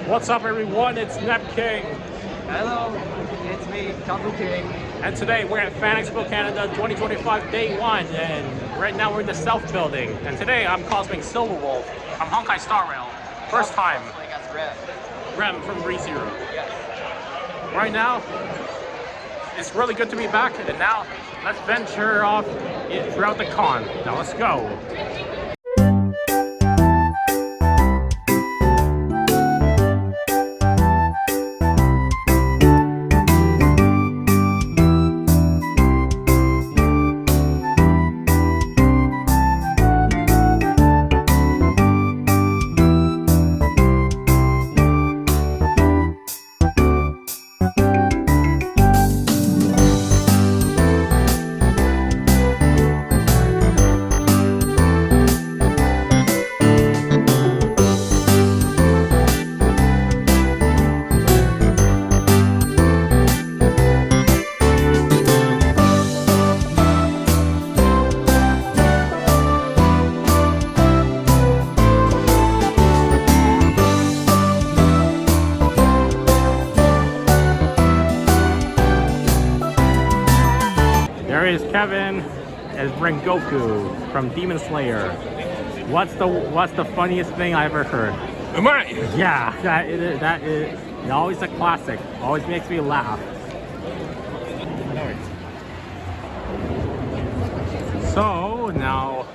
What's up, everyone? It's King. Hello, it's me, KabuKing. And today we're at Fan Expo Canada 2025 Day 1, and right now we're in the South Building. And today I'm cosplaying Silver Wolf from Honkai Star Rail. First time. Rem from ReZero. Yes. Right now, it's really good to be back, and now let's venture off throughout the con. Now let's go. There is Kevin as Rengoku from Demon Slayer. What's the funniest thing I ever heard? Am I? Yeah, that is always a classic. Always makes me laugh. So now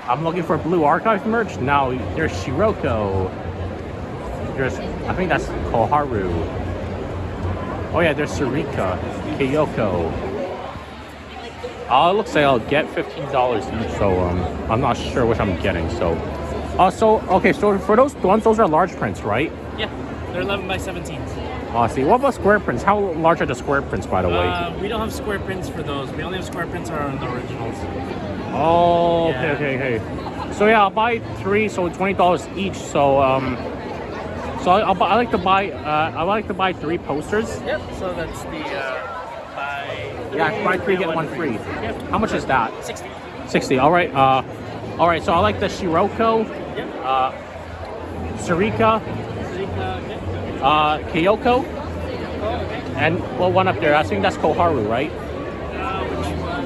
I'm looking for Blue Archive merch. Now there's Shiroko. I think that's Koharu. Oh yeah, there's Serika, Kayoko. It looks like I'll get $15 each, so I'm not sure which I'm getting. So, okay, so for those ones, those are large prints, right? Yeah, they're 11 by 17s. Oh, see. What about square prints? How large are the square prints, by the way? We don't have square prints for those. We only have square prints on the originals. Oh, Yeah. okay. So yeah, I'll buy 3, so $20 each. So I like to buy 3 posters. Yep. So that's the Buy 3 get 1 free. Yep. How much is that? 60. 60. All right. So I like the Shiroko, Yep. Serika, okay. Kayoko, Okay. and one up there. I think that's Koharu, right? Which one?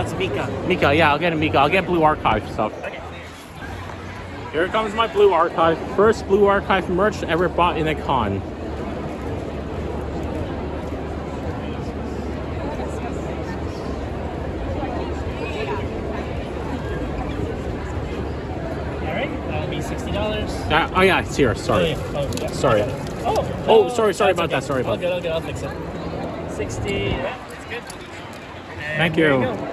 It's Mika. Mika. Yeah, I'll get a Mika. I'll get Blue Archive stuff. Okay. Here comes my Blue Archive. First Blue Archive merch ever bought in a con. $60. Oh yeah, it's here. Sorry. Yeah. Sorry. Sorry about that. Sorry about that. Okay, I'll fix it. 60. Yeah, that's good. And Thank there you. go.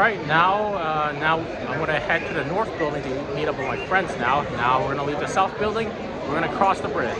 right, now I'm gonna head to the north building to meet up with my friends now. Now we're gonna leave the south building. We're gonna cross the bridge.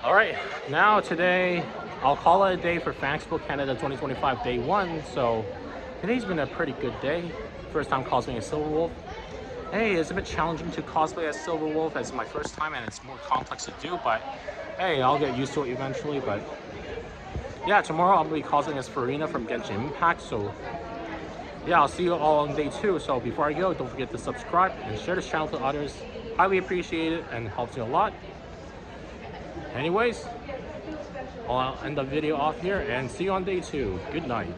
Alright, now today I'll call it a day for Fan Expo Canada 2025 day 1. So today's been a pretty good day. First time cosplaying as Silver Wolf. Hey, it's a bit challenging to cosplay as Silver Wolf as my first time and it's more complex to do, but hey, I'll get used to it eventually. But yeah, tomorrow I'll be cosplaying as Serika from Genshin Impact. So yeah, I'll see you all on day 2. So before I go, don't forget to subscribe and share this channel to others. Highly appreciate it and helps me a lot. Anyways, I'll end the video off here and see you on day 2. Good night.